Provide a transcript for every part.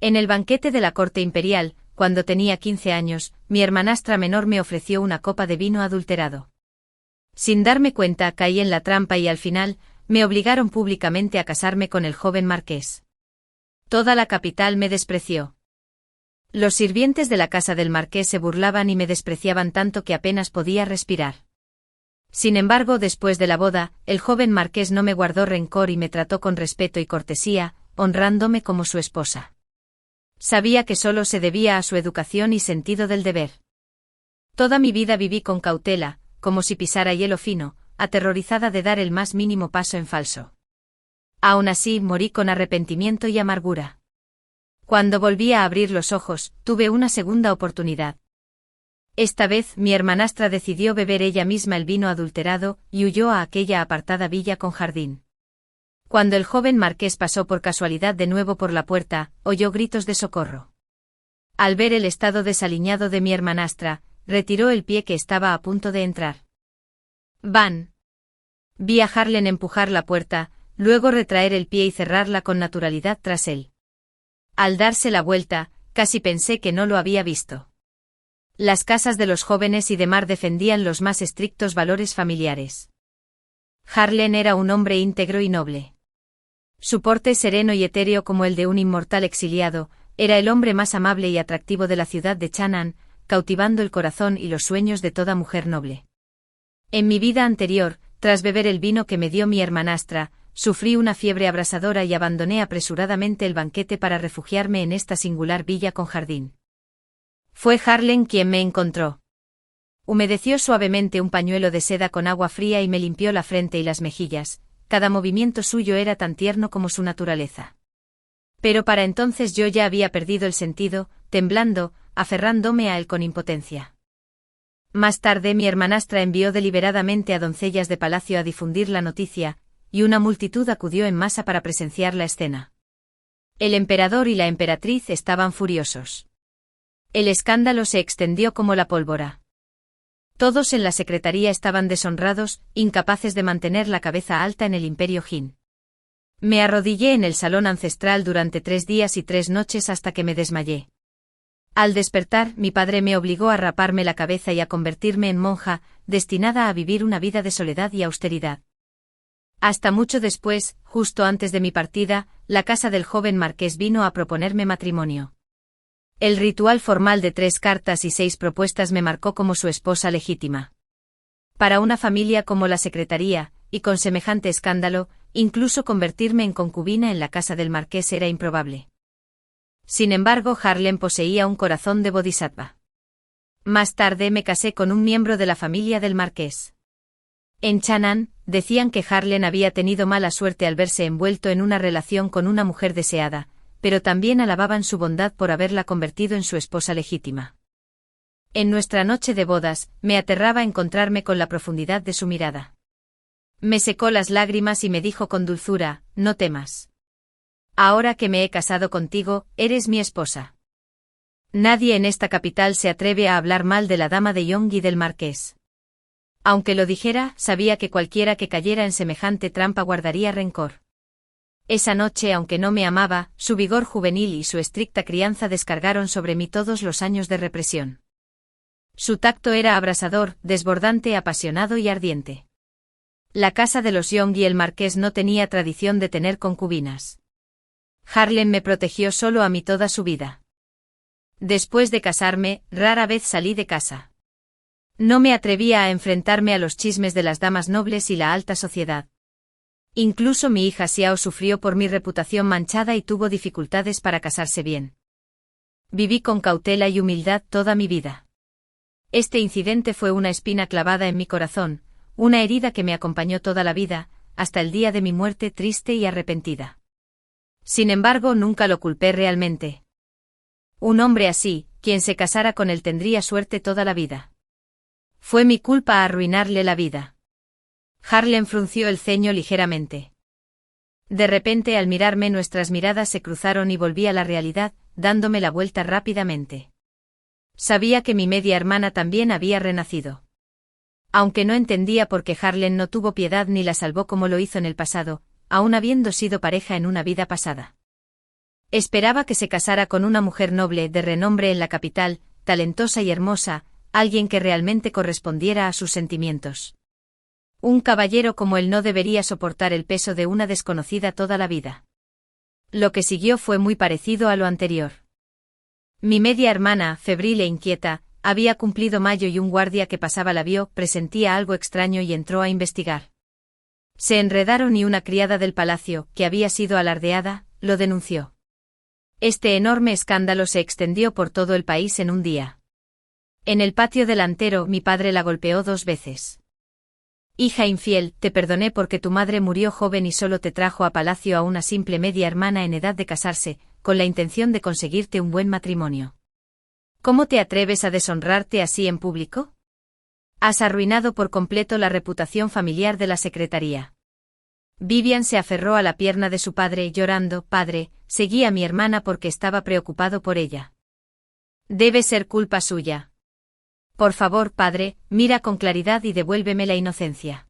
En el banquete de la corte imperial, cuando tenía 15 años, mi hermanastra menor me ofreció una copa de vino adulterado. Sin darme cuenta, caí en la trampa y al final, me obligaron públicamente a casarme con el joven marqués. Toda la capital me despreció. Los sirvientes de la casa del marqués se burlaban y me despreciaban tanto que apenas podía respirar. Sin embargo, después de la boda, el joven marqués no me guardó rencor y me trató con respeto y cortesía, honrándome como su esposa. Sabía que solo se debía a su educación y sentido del deber. Toda mi vida viví con cautela, como si pisara hielo fino, aterrorizada de dar el más mínimo paso en falso. Aún así, morí con arrepentimiento y amargura. Cuando volví a abrir los ojos, tuve una segunda oportunidad. Esta vez, mi hermanastra decidió beber ella misma el vino adulterado y huyó a aquella apartada villa con jardín. Cuando el joven marqués pasó por casualidad de nuevo por la puerta, oyó gritos de socorro. Al ver el estado desaliñado de mi hermanastra, retiró el pie que estaba a punto de entrar. ¡Van! Vi a Harlen empujar la puerta, luego retraer el pie y cerrarla con naturalidad tras él. Al darse la vuelta, casi pensé que no lo había visto. Las casas de los jóvenes y de mar defendían los más estrictos valores familiares. Harlen era un hombre íntegro y noble. Su porte sereno y etéreo como el de un inmortal exiliado, era el hombre más amable y atractivo de la ciudad de Chanaan, cautivando el corazón y los sueños de toda mujer noble. En mi vida anterior, tras beber el vino que me dio mi hermanastra, sufrí una fiebre abrasadora y abandoné apresuradamente el banquete para refugiarme en esta singular villa con jardín. Fue Harlen quien me encontró. Humedeció suavemente un pañuelo de seda con agua fría y me limpió la frente y las mejillas. Cada movimiento suyo era tan tierno como su naturaleza. Pero para entonces yo ya había perdido el sentido, temblando, aferrándome a él con impotencia. Más tarde mi hermanastra envió deliberadamente a doncellas de palacio a difundir la noticia, y una multitud acudió en masa para presenciar la escena. El emperador y la emperatriz estaban furiosos. El escándalo se extendió como la pólvora. Todos en la secretaría estaban deshonrados, incapaces de mantener la cabeza alta en el imperio Jin. Me arrodillé en el salón ancestral durante 3 días y 3 noches hasta que me desmayé. Al despertar, mi padre me obligó a raparme la cabeza y a convertirme en monja, destinada a vivir una vida de soledad y austeridad. Hasta mucho después, justo antes de mi partida, la casa del joven marqués vino a proponerme matrimonio. El ritual formal de 3 cartas y 6 propuestas me marcó como su esposa legítima. Para una familia como la secretaría, y con semejante escándalo, incluso convertirme en concubina en la casa del marqués era improbable. Sin embargo, Harlen poseía un corazón de bodhisattva. Más tarde me casé con un miembro de la familia del marqués. En Chanaan, decían que Harlen había tenido mala suerte al verse envuelto en una relación con una mujer deseada, pero también alababan su bondad por haberla convertido en su esposa legítima. En nuestra noche de bodas, me aterraba encontrarme con la profundidad de su mirada. Me secó las lágrimas y me dijo con dulzura, no temas. Ahora que me he casado contigo, eres mi esposa. Nadie en esta capital se atreve a hablar mal de la dama de Yongi y del marqués. Aunque lo dijera, sabía que cualquiera que cayera en semejante trampa guardaría rencor. Esa noche, aunque no me amaba, su vigor juvenil y su estricta crianza descargaron sobre mí todos los años de represión. Su tacto era abrasador, desbordante, apasionado y ardiente. La casa de los Young y el marqués no tenía tradición de tener concubinas. Harlen me protegió solo a mí toda su vida. Después de casarme, rara vez salí de casa. No me atrevía a enfrentarme a los chismes de las damas nobles y la alta sociedad. Incluso mi hija Xiao sufrió por mi reputación manchada y tuvo dificultades para casarse bien. Viví con cautela y humildad toda mi vida. Este incidente fue una espina clavada en mi corazón, una herida que me acompañó toda la vida, hasta el día de mi muerte triste y arrepentida. Sin embargo, nunca lo culpé realmente. Un hombre así, quien se casara con él tendría suerte toda la vida. Fue mi culpa arruinarle la vida. Harlen frunció el ceño ligeramente. De repente, al mirarme, nuestras miradas se cruzaron y volví a la realidad, dándome la vuelta rápidamente. Sabía que mi media hermana también había renacido. Aunque no entendía por qué Harlen no tuvo piedad ni la salvó como lo hizo en el pasado, aun habiendo sido pareja en una vida pasada. Esperaba que se casara con una mujer noble de renombre en la capital, talentosa y hermosa, alguien que realmente correspondiera a sus sentimientos. Un caballero como él no debería soportar el peso de una desconocida toda la vida. Lo que siguió fue muy parecido a lo anterior. Mi media hermana, febril e inquieta, había cumplido mayo y un guardia que pasaba la vio, presentía algo extraño y entró a investigar. Se enredaron y una criada del palacio, que había sido alardeada, lo denunció. Este enorme escándalo se extendió por todo el país en un día. En el patio delantero mi padre la golpeó 2 veces. Hija infiel, te perdoné porque tu madre murió joven y solo te trajo a palacio a una simple media hermana en edad de casarse, con la intención de conseguirte un buen matrimonio. ¿Cómo te atreves a deshonrarte así en público? Has arruinado por completo la reputación familiar de la secretaría. Vivian se aferró a la pierna de su padre llorando. Padre, seguí a mi hermana porque estaba preocupado por ella. Debe ser culpa suya. Por favor, padre, mira con claridad y devuélveme la inocencia.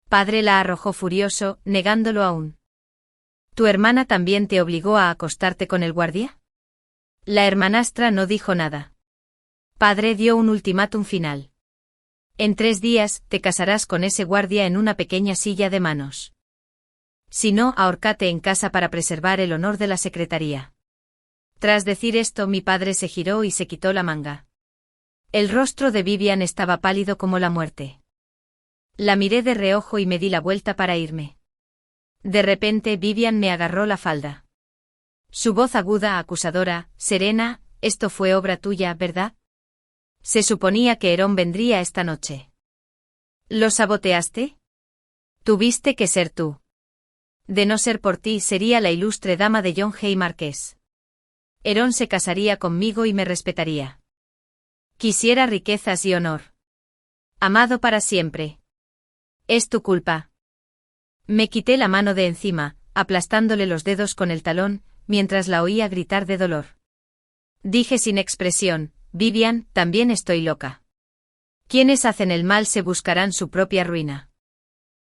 Padre la arrojó furioso, negándolo aún. ¿Tu hermana también te obligó a acostarte con el guardia? La hermanastra no dijo nada. Padre dio un ultimátum final. En 3 días, te casarás con ese guardia en una pequeña silla de manos. Si no, ahórcate en casa para preservar el honor de la secretaría. Tras decir esto, mi padre se giró y se quitó la manga. El rostro de Vivian estaba pálido como la muerte. La miré de reojo y me di la vuelta para irme. De repente Vivian me agarró la falda. Su voz aguda, acusadora, serena, esto fue obra tuya, ¿verdad? Se suponía que Herón vendría esta noche. ¿Lo saboteaste? Tuviste que ser tú. De no ser por ti sería la ilustre dama de John Hay Marqués. Herón se casaría conmigo y me respetaría. Quisiera riquezas y honor. Amado para siempre. Es tu culpa. Me quité la mano de encima, aplastándole los dedos con el talón, mientras la oía gritar de dolor. Dije sin expresión, Vivian, también estoy loca. Quienes hacen el mal se buscarán su propia ruina.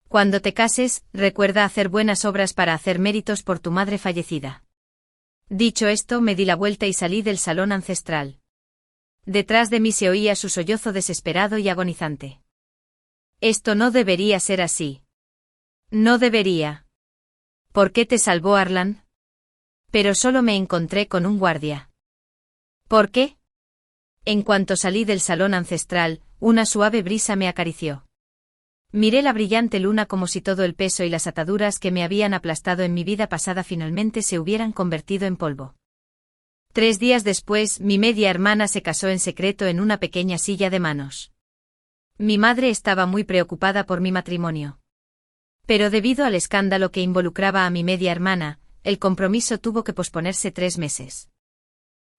Cuando te cases, recuerda hacer buenas obras para hacer méritos por tu madre fallecida. Dicho esto, me di la vuelta y salí del salón ancestral. Detrás de mí se oía su sollozo desesperado y agonizante. Esto no debería ser así. No debería. ¿Por qué te salvó Arlan? Pero solo me encontré con un guardia. ¿Por qué? En cuanto salí del salón ancestral, una suave brisa me acarició. Miré la brillante luna como si todo el peso y las ataduras que me habían aplastado en mi vida pasada finalmente se hubieran convertido en polvo. 3 días después, mi media hermana se casó en secreto en una pequeña silla de manos. Mi madre estaba muy preocupada por mi matrimonio. Pero debido al escándalo que involucraba a mi media hermana, el compromiso tuvo que posponerse 3 meses.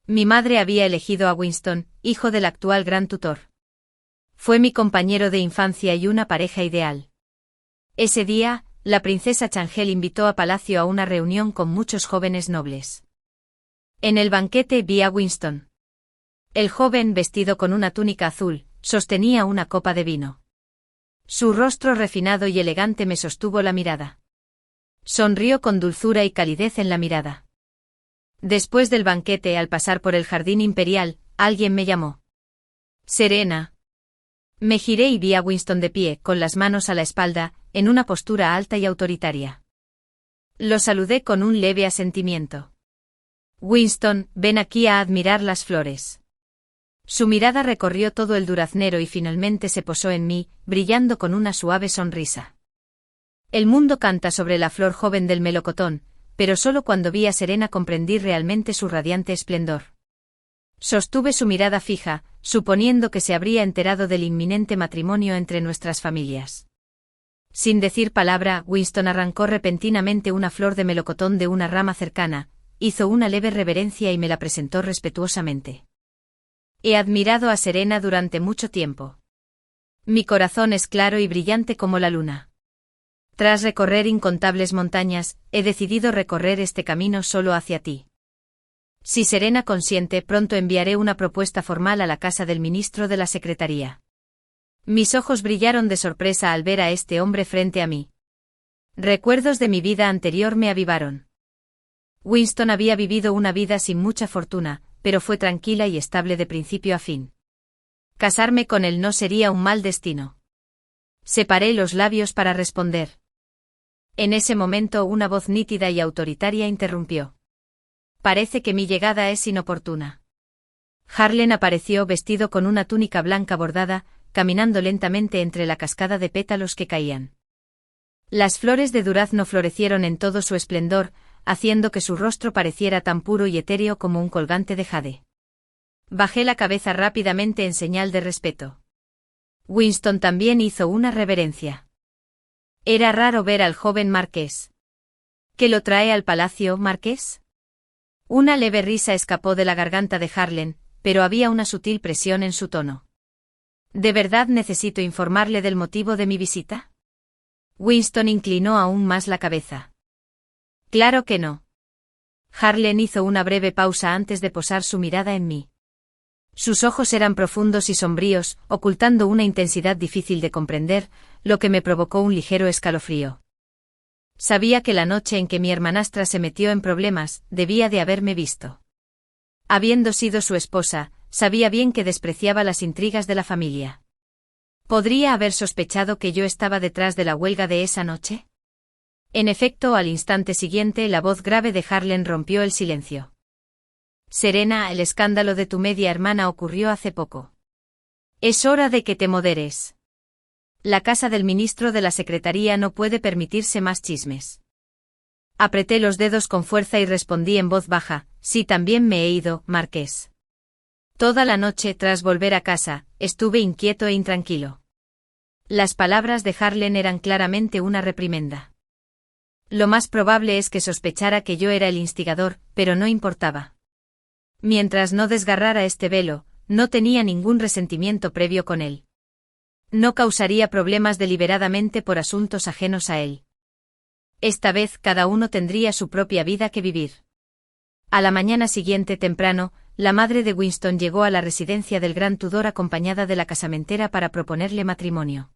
Mi madre había elegido a Winston, hijo del actual gran tutor. Fue mi compañero de infancia y una pareja ideal. Ese día, la princesa Changel invitó a palacio a una reunión con muchos jóvenes nobles. En el banquete vi a Winston. El joven, vestido con una túnica azul, sostenía una copa de vino. Su rostro refinado y elegante me sostuvo la mirada. Sonrió con dulzura y calidez en la mirada. Después del banquete, al pasar por el jardín imperial, alguien me llamó. Serena. Me giré y vi a Winston de pie, con las manos a la espalda, en una postura alta y autoritaria. Lo saludé con un leve asentimiento. Winston, ven aquí a admirar las flores. Su mirada recorrió todo el duraznero y finalmente se posó en mí, brillando con una suave sonrisa. El mundo canta sobre la flor joven del melocotón, pero solo cuando vi a Serena comprendí realmente su radiante esplendor. Sostuve su mirada fija, suponiendo que se habría enterado del inminente matrimonio entre nuestras familias. Sin decir palabra, Winston arrancó repentinamente una flor de melocotón de una rama cercana, hizo una leve reverencia y me la presentó respetuosamente. He admirado a Serena durante mucho tiempo. Mi corazón es claro y brillante como la luna. Tras recorrer incontables montañas, he decidido recorrer este camino solo hacia ti. Si Serena consiente, pronto enviaré una propuesta formal a la casa del ministro de la Secretaría. Mis ojos brillaron de sorpresa al ver a este hombre frente a mí. Recuerdos de mi vida anterior me avivaron. Winston había vivido una vida sin mucha fortuna, pero fue tranquila y estable de principio a fin. Casarme con él no sería un mal destino. Separé los labios para responder. En ese momento una voz nítida y autoritaria interrumpió. Parece que mi llegada es inoportuna. Harlan apareció vestido con una túnica blanca bordada, caminando lentamente entre la cascada de pétalos que caían. Las flores de durazno florecieron en todo su esplendor, haciendo que su rostro pareciera tan puro y etéreo como un colgante de jade. Bajé la cabeza rápidamente en señal de respeto. Winston también hizo una reverencia. Era raro ver al joven marqués. ¿Qué lo trae al palacio, marqués? Una leve risa escapó de la garganta de Harlan, pero había una sutil presión en su tono. ¿De verdad necesito informarle del motivo de mi visita? Winston inclinó aún más la cabeza. Claro que no. Harlan hizo una breve pausa antes de posar su mirada en mí. Sus ojos eran profundos y sombríos, ocultando una intensidad difícil de comprender, lo que me provocó un ligero escalofrío. Sabía que la noche en que mi hermanastra se metió en problemas, debía de haberme visto. Habiendo sido su esposa, sabía bien que despreciaba las intrigas de la familia. ¿Podría haber sospechado que yo estaba detrás de la huelga de esa noche? En efecto, al instante siguiente la voz grave de Harlan rompió el silencio. Serena, el escándalo de tu media hermana ocurrió hace poco. Es hora de que te moderes. La casa del ministro de la Secretaría no puede permitirse más chismes. Apreté los dedos con fuerza y respondí en voz baja, sí, también me he ido, marqués. Toda la noche, tras volver a casa, estuve inquieto e intranquilo. Las palabras de Harlan eran claramente una reprimenda. Lo más probable es que sospechara que yo era el instigador, pero no importaba. Mientras no desgarrara este velo, no tenía ningún resentimiento previo con él. No causaría problemas deliberadamente por asuntos ajenos a él. Esta vez cada uno tendría su propia vida que vivir. A la mañana siguiente temprano, la madre de Winston llegó a la residencia del Gran Tudor acompañada de la casamentera para proponerle matrimonio.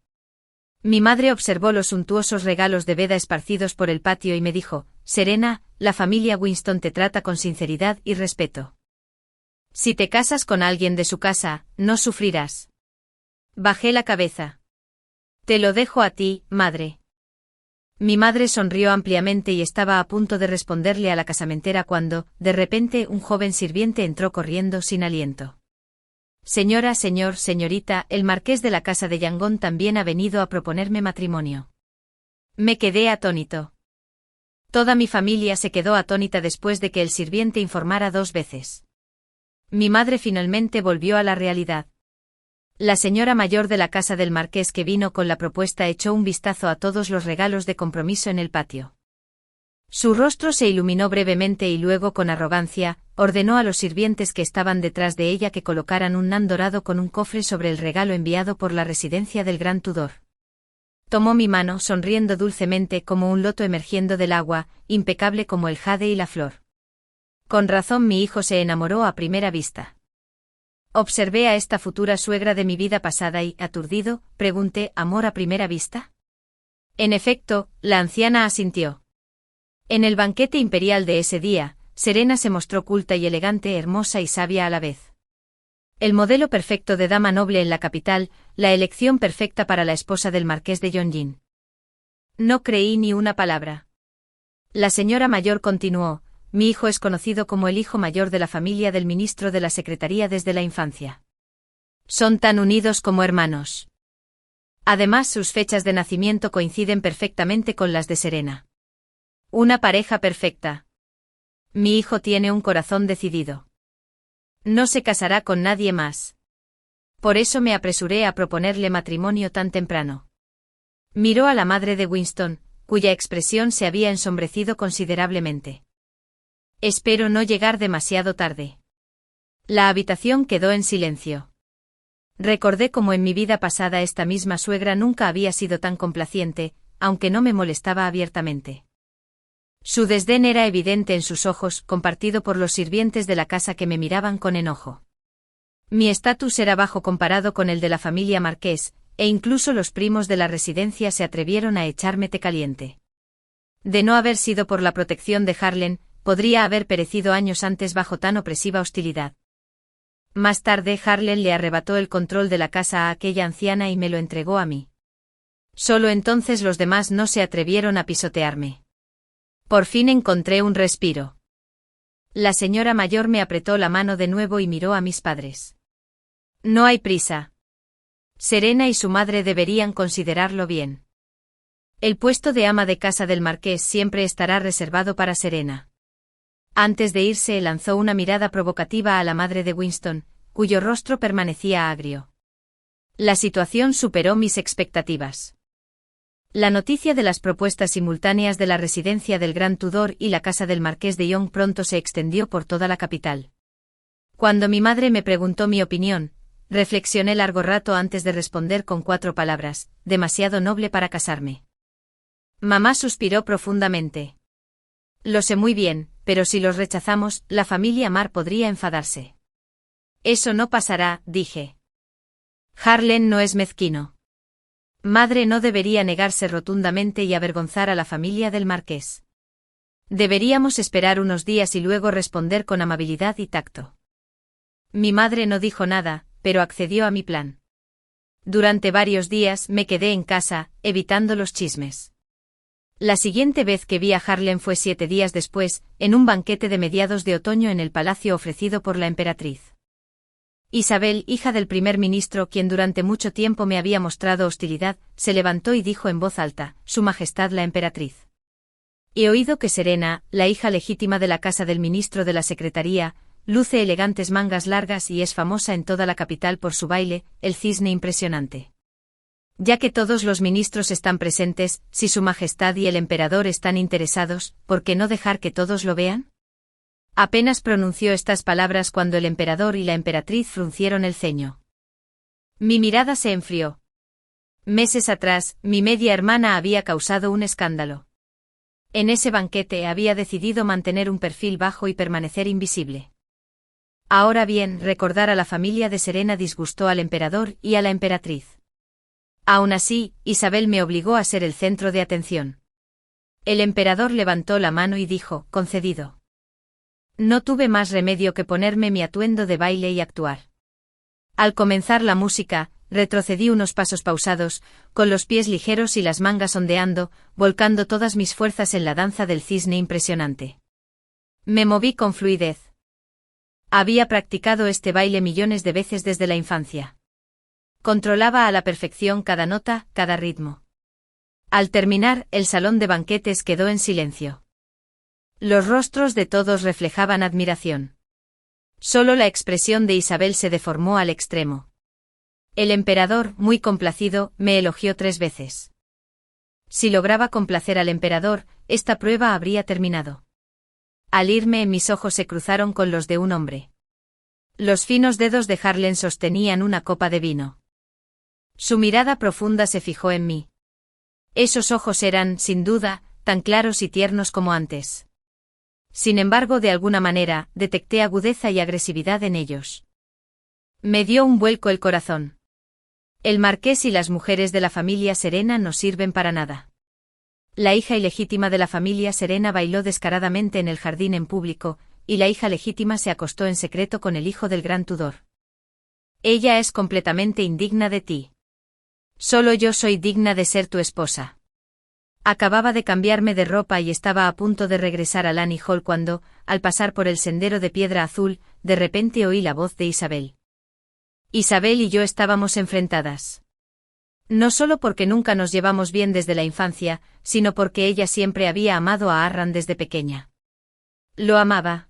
Mi madre observó los suntuosos regalos de Veda esparcidos por el patio y me dijo, Serena, la familia Winston te trata con sinceridad y respeto. Si te casas con alguien de su casa, no sufrirás. Bajé la cabeza. Te lo dejo a ti, madre. Mi madre sonrió ampliamente y estaba a punto de responderle a la casamentera cuando, de repente, un joven sirviente entró corriendo sin aliento. Señora, señorita, el marqués de la casa de Yangon también ha venido a proponerme matrimonio. Me quedé atónito. Toda mi familia se quedó atónita después de que el sirviente informara 2 veces. Mi madre finalmente volvió a la realidad. La señora mayor de la casa del marqués que vino con la propuesta echó un vistazo a todos los regalos de compromiso en el patio. Su rostro se iluminó brevemente y luego con arrogancia, ordenó a los sirvientes que estaban detrás de ella que colocaran un nan dorado con un cofre sobre el regalo enviado por la residencia del Gran Tudor. Tomó mi mano sonriendo dulcemente como un loto emergiendo del agua, impecable como el jade y la flor. Con razón mi hijo se enamoró a primera vista. Observé a esta futura suegra de mi vida pasada y, aturdido, pregunté, ¿amor a primera vista? En efecto, la anciana asintió. En el banquete imperial de ese día, Serena se mostró culta y elegante, hermosa y sabia a la vez. El modelo perfecto de dama noble en la capital, la elección perfecta para la esposa del marqués de Yonjin. No creí ni una palabra. La señora mayor continuó, mi hijo es conocido como el hijo mayor de la familia del ministro de la Secretaría desde la infancia. Son tan unidos como hermanos. Además, sus fechas de nacimiento coinciden perfectamente con las de Serena. Una pareja perfecta. Mi hijo tiene un corazón decidido. No se casará con nadie más. Por eso me apresuré a proponerle matrimonio tan temprano. Miró a la madre de Winston, cuya expresión se había ensombrecido considerablemente. Espero no llegar demasiado tarde. La habitación quedó en silencio. Recordé cómo en mi vida pasada esta misma suegra nunca había sido tan complaciente, aunque no me molestaba abiertamente. Su desdén era evidente en sus ojos, compartido por los sirvientes de la casa que me miraban con enojo. Mi estatus era bajo comparado con el de la familia marqués, e incluso los primos de la residencia se atrevieron a echarme té caliente. De no haber sido por la protección de Harlan, podría haber perecido años antes bajo tan opresiva hostilidad. Más tarde Harlan le arrebató el control de la casa a aquella anciana y me lo entregó a mí. Solo entonces los demás no se atrevieron a pisotearme. Por fin encontré un respiro. La señora mayor me apretó la mano de nuevo y miró a mis padres. No hay prisa. Serena y su madre deberían considerarlo bien. El puesto de ama de casa del marqués siempre estará reservado para Serena. Antes de irse lanzó una mirada provocativa a la madre de Winston, cuyo rostro permanecía agrio. La situación superó mis expectativas. La noticia de las propuestas simultáneas de la residencia del Gran Tudor y la casa del marqués de Young pronto se extendió por toda la capital. Cuando mi madre me preguntó mi opinión, reflexioné largo rato antes de responder con 4 palabras: demasiado noble para casarme. Mamá suspiró profundamente. Lo sé muy bien, pero si los rechazamos, la familia Marr podría enfadarse. Eso no pasará, dije. Harlan no es mezquino. Madre no debería negarse rotundamente y avergonzar a la familia del marqués. Deberíamos esperar unos días y luego responder con amabilidad y tacto. Mi madre no dijo nada, pero accedió a mi plan. Durante varios días me quedé en casa, evitando los chismes. La siguiente vez que vi a Harlan fue 7 días después, en un banquete de mediados de otoño en el palacio ofrecido por la emperatriz. Isabel, hija del primer ministro, quien durante mucho tiempo me había mostrado hostilidad, se levantó y dijo en voz alta: Su Majestad la emperatriz. He oído que Serena, la hija legítima de la casa del ministro de la Secretaría, luce elegantes mangas largas y es famosa en toda la capital por su baile, el cisne impresionante. Ya que todos los ministros están presentes, si Su Majestad y el emperador están interesados, ¿por qué no dejar que todos lo vean? Apenas pronunció estas palabras cuando el emperador y la emperatriz fruncieron el ceño. Mi mirada se enfrió. Meses atrás, mi media hermana había causado un escándalo. En ese banquete había decidido mantener un perfil bajo y permanecer invisible. Ahora bien, recordar a la familia de Serena disgustó al emperador y a la emperatriz. Aún así, Isabel me obligó a ser el centro de atención. El emperador levantó la mano y dijo: concedido. No tuve más remedio que ponerme mi atuendo de baile y actuar. Al comenzar la música, retrocedí unos pasos pausados, con los pies ligeros y las mangas ondeando, volcando todas mis fuerzas en la danza del cisne impresionante. Me moví con fluidez. Había practicado este baile millones de veces desde la infancia. Controlaba a la perfección cada nota, cada ritmo. Al terminar, el salón de banquetes quedó en silencio. Los rostros de todos reflejaban admiración. Solo la expresión de Isabel se deformó al extremo. El emperador, muy complacido, me elogió 3 veces. Si lograba complacer al emperador, esta prueba habría terminado. Al irme, mis ojos se cruzaron con los de un hombre. Los finos dedos de Harlan sostenían una copa de vino. Su mirada profunda se fijó en mí. Esos ojos eran, sin duda, tan claros y tiernos como antes. Sin embargo, de alguna manera, detecté agudeza y agresividad en ellos. Me dio un vuelco el corazón. El marqués y las mujeres de la familia Serena no sirven para nada. La hija ilegítima de la familia Serena bailó descaradamente en el jardín en público, y la hija legítima se acostó en secreto con el hijo del Gran Tudor. Ella es completamente indigna de ti. Solo yo soy digna de ser tu esposa. Acababa de cambiarme de ropa y estaba a punto de regresar a Lany Hall cuando, al pasar por el sendero de piedra azul, de repente oí la voz de Isabel. Isabel y yo estábamos enfrentadas. No solo porque nunca nos llevamos bien desde la infancia, sino porque ella siempre había amado a Arran desde pequeña. Lo amaba.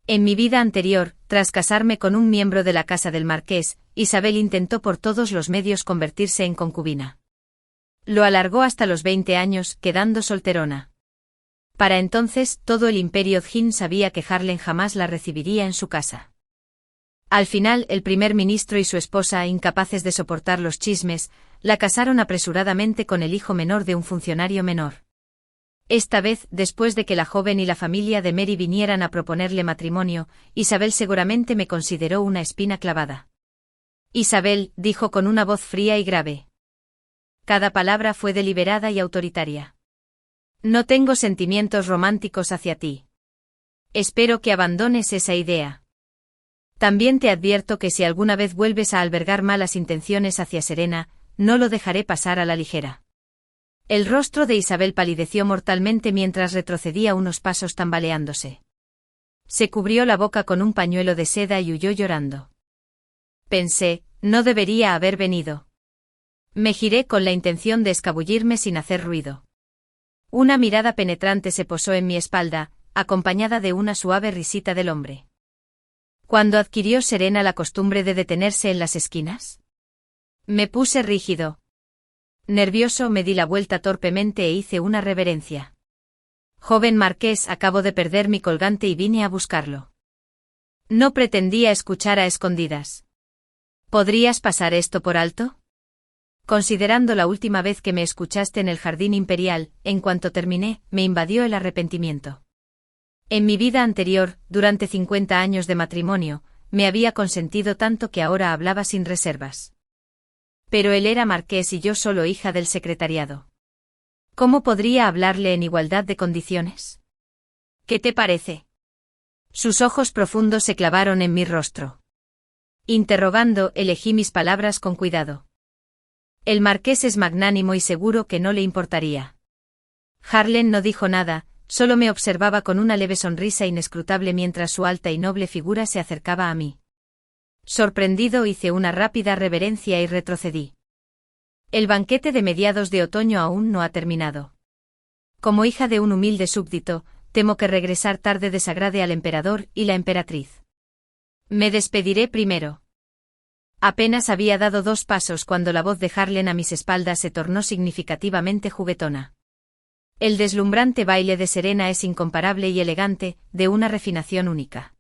En mi vida anterior, tras casarme con un miembro de la casa del marqués, Isabel intentó por todos los medios convertirse en concubina. Lo alargó hasta los 20 años, quedando solterona. Para entonces, todo el imperio Jin sabía que Harlan jamás la recibiría en su casa. Al final, el primer ministro y su esposa, incapaces de soportar los chismes, la casaron apresuradamente con el hijo menor de un funcionario menor. Esta vez, después de que la joven y la familia de Mary vinieran a proponerle matrimonio, Isabel seguramente me consideró una espina clavada. Isabel, dijo con una voz fría y grave. Cada palabra fue deliberada y autoritaria. No tengo sentimientos románticos hacia ti. Espero que abandones esa idea. También te advierto que si alguna vez vuelves a albergar malas intenciones hacia Serena, no lo dejaré pasar a la ligera. El rostro de Isabel palideció mortalmente mientras retrocedía unos pasos tambaleándose. Se cubrió la boca con un pañuelo de seda y huyó llorando. Pensé, no debería haber venido. Me giré con la intención de escabullirme sin hacer ruido. Una mirada penetrante se posó en mi espalda, acompañada de una suave risita del hombre. ¿Cuándo adquirió Serena la costumbre de detenerse en las esquinas? Me puse rígido. Nervioso me di la vuelta torpemente e hice una reverencia. Joven marqués, acabo de perder mi colgante y vine a buscarlo. No pretendía escuchar a escondidas. ¿Podrías pasar esto por alto? Considerando la última vez que me escuchaste en el jardín imperial, en cuanto terminé, me invadió el arrepentimiento. En mi vida anterior, durante 50 años de matrimonio, me había consentido tanto que ahora hablaba sin reservas. Pero él era marqués y yo solo hija del secretariado. ¿Cómo podría hablarle en igualdad de condiciones? ¿Qué te parece? Sus ojos profundos se clavaron en mi rostro. Interrogando, elegí mis palabras con cuidado. El marqués es magnánimo y seguro que no le importaría. Harlan no dijo nada, solo me observaba con una leve sonrisa inescrutable mientras su alta y noble figura se acercaba a mí. Sorprendido hice una rápida reverencia y retrocedí. El banquete de mediados de otoño aún no ha terminado. Como hija de un humilde súbdito, temo que regresar tarde desagrade al emperador y la emperatriz. Me despediré primero. Apenas había dado 2 pasos cuando la voz de Harlan a mis espaldas se tornó significativamente juguetona. El deslumbrante baile de Serena es incomparable y elegante, de una refinación única.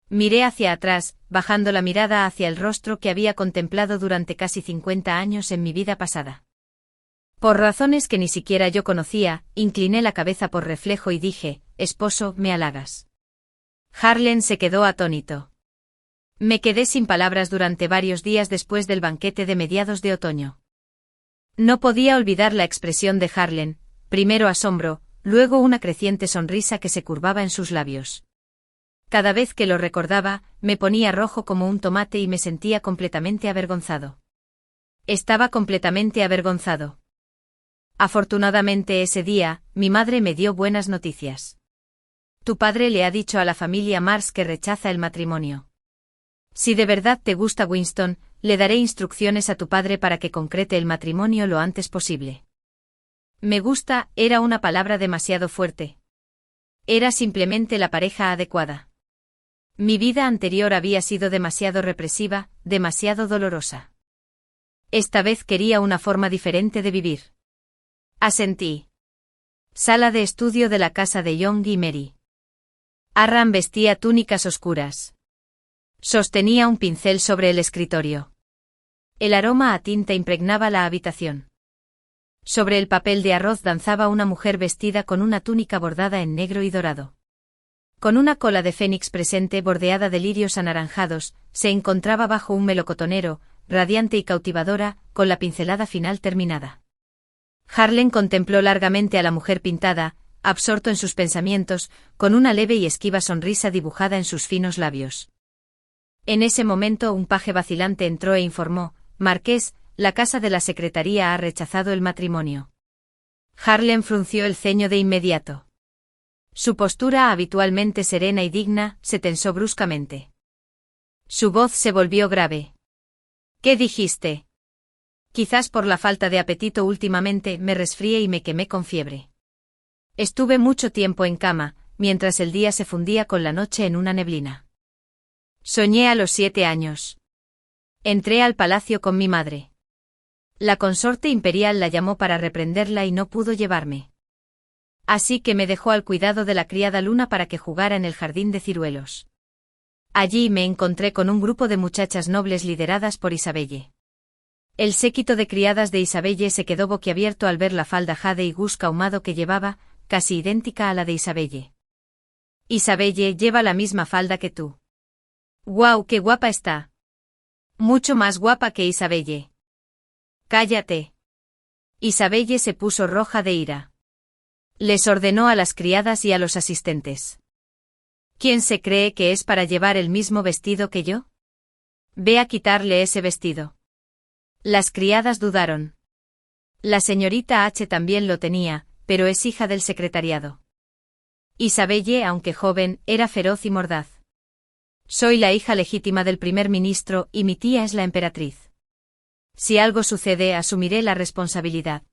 Miré hacia atrás, bajando la mirada hacia el rostro que había contemplado durante casi 50 años en mi vida pasada. Por razones que ni siquiera yo conocía, incliné la cabeza por reflejo y dije, esposo, me halagas. Harlan se quedó atónito. Me quedé sin palabras durante varios días después del banquete de mediados de otoño. No podía olvidar la expresión de Harlan, primero asombro, luego una creciente sonrisa que se curvaba en sus labios. Cada vez que lo recordaba, me ponía rojo como un tomate y me sentía completamente avergonzado. Estaba completamente avergonzado. Afortunadamente ese día, mi madre me dio buenas noticias. Tu padre le ha dicho a la familia Mars que rechaza el matrimonio. Si de verdad te gusta Winston, le daré instrucciones a tu padre para que concrete el matrimonio lo antes posible. Me gusta, era una palabra demasiado fuerte. Era simplemente la pareja adecuada. Mi vida anterior había sido demasiado represiva, demasiado dolorosa. Esta vez quería una forma diferente de vivir. Asentí. Sala de estudio de la casa de Young y Mary. Arran vestía túnicas oscuras. Sostenía un pincel sobre el escritorio. El aroma a tinta impregnaba la habitación. Sobre el papel de arroz danzaba una mujer vestida con una túnica bordada en negro y dorado. Con una cola de fénix presente bordeada de lirios anaranjados, se encontraba bajo un melocotonero, radiante y cautivadora, con la pincelada final terminada. Harlan contempló largamente a la mujer pintada, absorto en sus pensamientos, con una leve y esquiva sonrisa dibujada en sus finos labios. En ese momento un paje vacilante entró e informó, Marqués, la casa de la secretaría ha rechazado el matrimonio. Harlan frunció el ceño de inmediato. Su postura habitualmente serena y digna, se tensó bruscamente. Su voz se volvió grave. ¿Qué dijiste? Quizás por la falta de apetito últimamente me resfrié y me quemé con fiebre. Estuve mucho tiempo en cama, mientras el día se fundía con la noche en una neblina. Soñé a los 7 años. Entré al palacio con mi madre. La consorte imperial la llamó para reprenderla y no pudo llevarme. Así que me dejó al cuidado de la criada Luna para que jugara en el jardín de ciruelos. Allí me encontré con un grupo de muchachas nobles lideradas por Isabelle. El séquito de criadas de Isabelle se quedó boquiabierto al ver la falda jade y gusca ahumado que llevaba, casi idéntica a la de Isabelle. Isabelle lleva la misma falda que tú. ¡Guau, qué guapa está! Mucho más guapa que Isabelle. Cállate. Isabelle se puso roja de ira. Les ordenó a las criadas y a los asistentes. ¿Quién se cree que es para llevar el mismo vestido que yo? Ve a quitarle ese vestido. Las criadas dudaron. La señorita H también lo tenía, pero es hija del secretariado. Isabelle, aunque joven, era feroz y mordaz. Soy la hija legítima del primer ministro y mi tía es la emperatriz. Si algo sucede, asumiré la responsabilidad.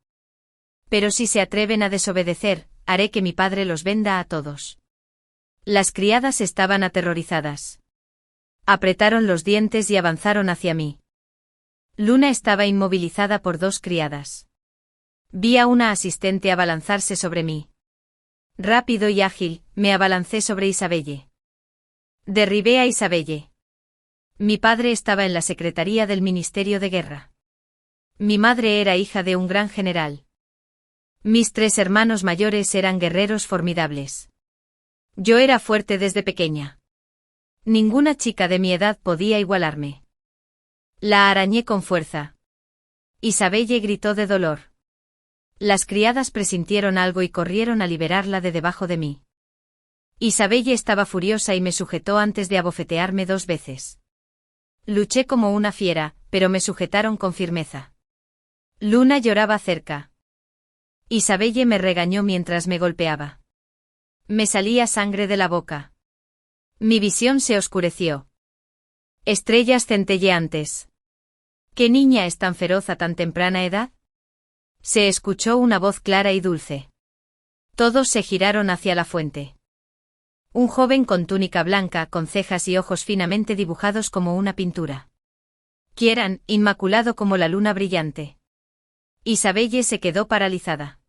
Pero si se atreven a desobedecer, haré que mi padre los venda a todos. Las criadas estaban aterrorizadas. Apretaron los dientes y avanzaron hacia mí. Luna estaba inmovilizada por dos criadas. Vi a una asistente abalanzarse sobre mí. Rápido y ágil, me abalancé sobre Isabelle. Derribé a Isabelle. Mi padre estaba en la secretaría del Ministerio de Guerra. Mi madre era hija de un gran general. Mis 3 hermanos mayores eran guerreros formidables. Yo era fuerte desde pequeña. Ninguna chica de mi edad podía igualarme. La arañé con fuerza. Isabelle gritó de dolor. Las criadas presintieron algo y corrieron a liberarla de debajo de mí. Isabelle estaba furiosa y me sujetó antes de abofetearme 2 veces. Luché como una fiera, pero me sujetaron con firmeza. Luna lloraba cerca. Isabelle me regañó mientras me golpeaba. Me salía sangre de la boca. Mi visión se oscureció. Estrellas centelleantes. ¿Qué niña es tan feroz a tan temprana edad? Se escuchó una voz clara y dulce. Todos se giraron hacia la fuente. Un joven con túnica blanca, con cejas y ojos finamente dibujados como una pintura. Kieran, inmaculado como la luna brillante. Isabelle se quedó paralizada.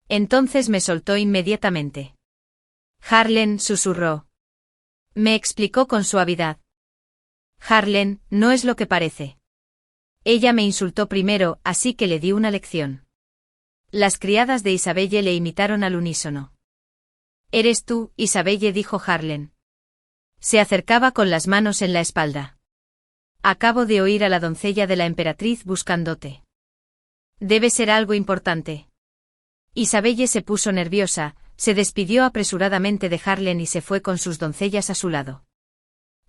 Entonces me soltó inmediatamente. Harlen, susurró. Me explicó con suavidad. Harlen, no es lo que parece. Ella me insultó primero, así que le di una lección. Las criadas de Isabelle le imitaron al unísono. Eres tú, Isabelle, dijo Harlen. Se acercaba con las manos en la espalda. Acabo de oír a la doncella de la emperatriz buscándote. Debe ser algo importante. Isabelle se puso nerviosa, se despidió apresuradamente de Harlen y se fue con sus doncellas a su lado.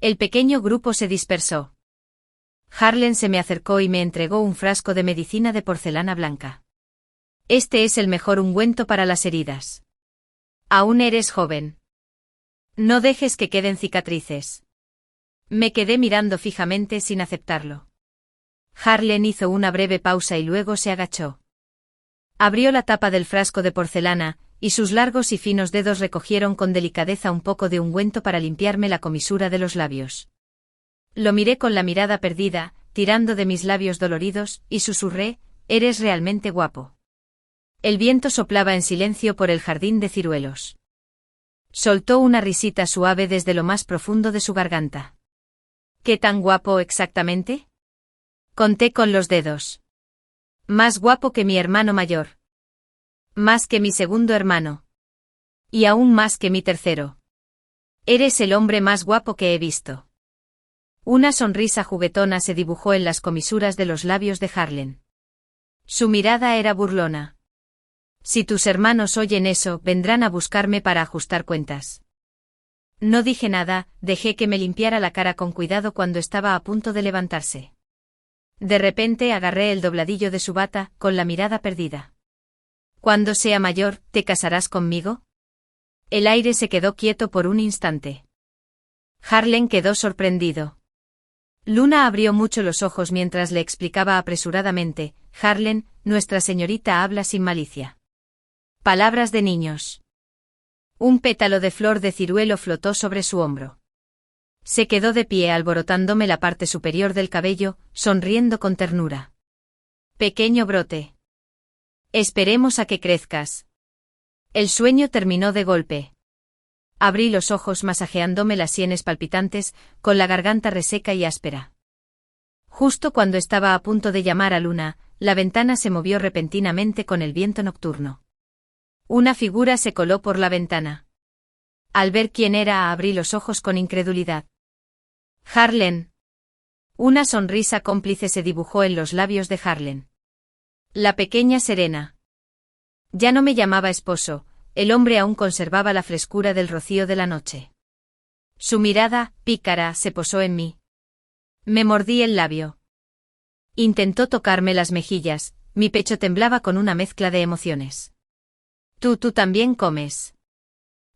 El pequeño grupo se dispersó. Harlen se me acercó y me entregó un frasco de medicina de porcelana blanca. Este es el mejor ungüento para las heridas. Aún eres joven. No dejes que queden cicatrices. Me quedé mirando fijamente sin aceptarlo. Harlen hizo una breve pausa y luego se agachó. Abrió la tapa del frasco de porcelana, y sus largos y finos dedos recogieron con delicadeza un poco de ungüento para limpiarme la comisura de los labios. Lo miré con la mirada perdida, tirando de mis labios doloridos, y susurré, «Eres realmente guapo». El viento soplaba en silencio por el jardín de ciruelos. Soltó una risita suave desde lo más profundo de su garganta. «¿Qué tan guapo exactamente?» Conté con los dedos. «Más guapo que mi hermano mayor. Más que mi segundo hermano. Y aún más que mi tercero. Eres el hombre más guapo que he visto». Una sonrisa juguetona se dibujó en las comisuras de los labios de Harlen. Su mirada era burlona. Si tus hermanos oyen eso, vendrán a buscarme para ajustar cuentas. No dije nada, dejé que me limpiara la cara con cuidado cuando estaba a punto de levantarse. De repente agarré el dobladillo de su bata, con la mirada perdida. Cuando sea mayor, ¿te casarás conmigo? El aire se quedó quieto por un instante. Harlen quedó sorprendido. Luna abrió mucho los ojos mientras le explicaba apresuradamente, Harlen, nuestra señorita habla sin malicia. Palabras de niños. Un pétalo de flor de ciruelo flotó sobre su hombro. Se quedó de pie alborotándome la parte superior del cabello, sonriendo con ternura. Pequeño brote. Esperemos a que crezcas. El sueño terminó de golpe. Abrí los ojos masajeándome las sienes palpitantes, con la garganta reseca y áspera. Justo cuando estaba a punto de llamar a Luna, la ventana se movió repentinamente con el viento nocturno. Una figura se coló por la ventana. Al ver quién era, abrí los ojos con incredulidad. Harlen. Una sonrisa cómplice se dibujó en los labios de Harlen. La pequeña Serena. Ya no me llamaba esposo. El hombre aún conservaba la frescura del rocío de la noche. Su mirada, pícara, se posó en mí. Me mordí el labio. Intentó tocarme las mejillas, mi pecho temblaba con una mezcla de emociones. Tú también comes.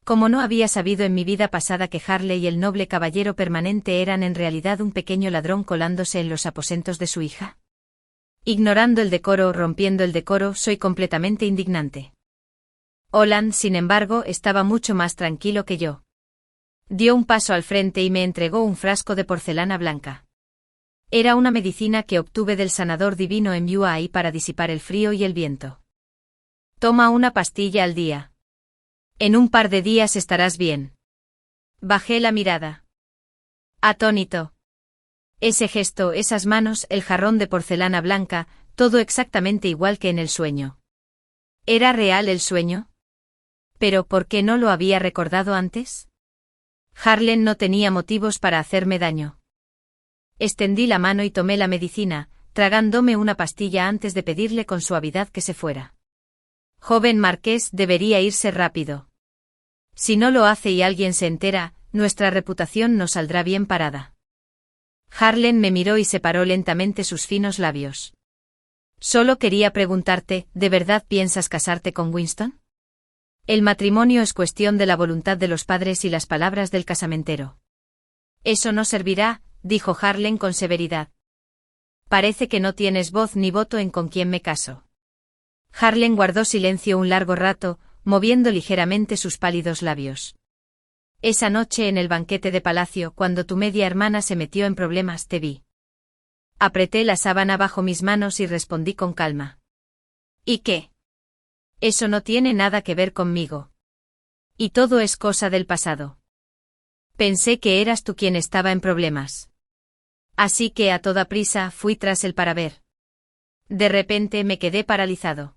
Como no había sabido en mi vida pasada que Harley y el noble caballero permanente eran en realidad un pequeño ladrón colándose en los aposentos de su hija. Ignorando el decoro, rompiendo el decoro, soy completamente indignante. Holland, sin embargo, estaba mucho más tranquilo que yo. Dio un paso al frente y me entregó un frasco de porcelana blanca. Era una medicina que obtuve del sanador divino en Yuai para disipar el frío y el viento. Toma una pastilla al día. En un par de días estarás bien. Bajé la mirada. Atónito. Ese gesto, esas manos, el jarrón de porcelana blanca, todo exactamente igual que en el sueño. ¿Era real el sueño? ¿Pero por qué no lo había recordado antes? Harlan no tenía motivos para hacerme daño. Extendí la mano y tomé la medicina, tragándome una pastilla antes de pedirle con suavidad que se fuera. Joven marqués, debería irse rápido. Si no lo hace y alguien se entera, nuestra reputación no saldrá bien parada. Harlan me miró y separó lentamente sus finos labios. Solo quería preguntarte, ¿de verdad piensas casarte con Winston? El matrimonio es cuestión de la voluntad de los padres y las palabras del casamentero. Eso no servirá, dijo Harlan con severidad. Parece que no tienes voz ni voto en con quién me caso. Harlan guardó silencio un largo rato, moviendo ligeramente sus pálidos labios. Esa noche en el banquete de palacio, cuando tu media hermana se metió en problemas, te vi. Apreté la sábana bajo mis manos y respondí con calma. ¿Y qué? Eso no tiene nada que ver conmigo. Y todo es cosa del pasado. Pensé que eras tú quien estaba en problemas. Así que a toda prisa fui tras él para ver. De repente me quedé paralizado.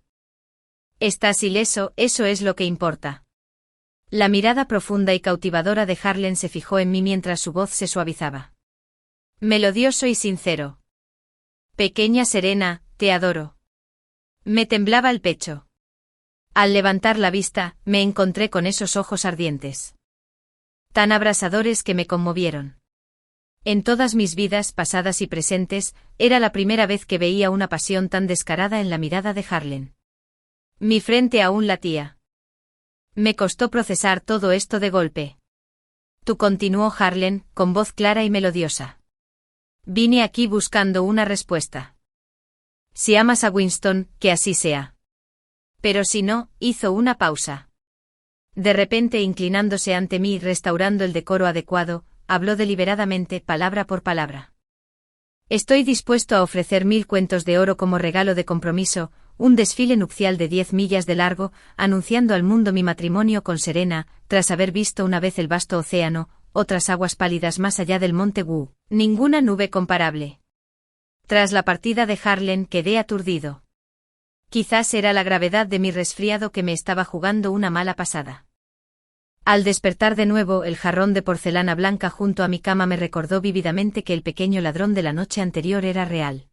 Estás ileso, eso es lo que importa. La mirada profunda y cautivadora de Harlan se fijó en mí mientras su voz se suavizaba. Melodioso y sincero. Pequeña Serena, te adoro. Me temblaba el pecho. Al levantar la vista, me encontré con esos ojos ardientes. Tan abrasadores que me conmovieron. En todas mis vidas pasadas y presentes, era la primera vez que veía una pasión tan descarada en la mirada de Harlan. Mi frente aún latía. Me costó procesar todo esto de golpe. Tú, continuó Harlan, con voz clara y melodiosa. Vine aquí buscando una respuesta. Si amas a Winston, que así sea. Pero si no, hizo una pausa. De repente, inclinándose ante mí y restaurando el decoro adecuado, habló deliberadamente, palabra por palabra. Estoy dispuesto a ofrecer 1000 cuentos de oro como regalo de compromiso, un desfile nupcial de 10 millas de largo, anunciando al mundo mi matrimonio con Serena, tras haber visto una vez el vasto océano, otras aguas pálidas más allá del monte Wu, ninguna nube comparable. Tras la partida de Harlan quedé aturdido. Quizás era la gravedad de mi resfriado que me estaba jugando una mala pasada. Al despertar de nuevo, el jarrón de porcelana blanca junto a mi cama me recordó vívidamente que el pequeño ladrón de la noche anterior era real.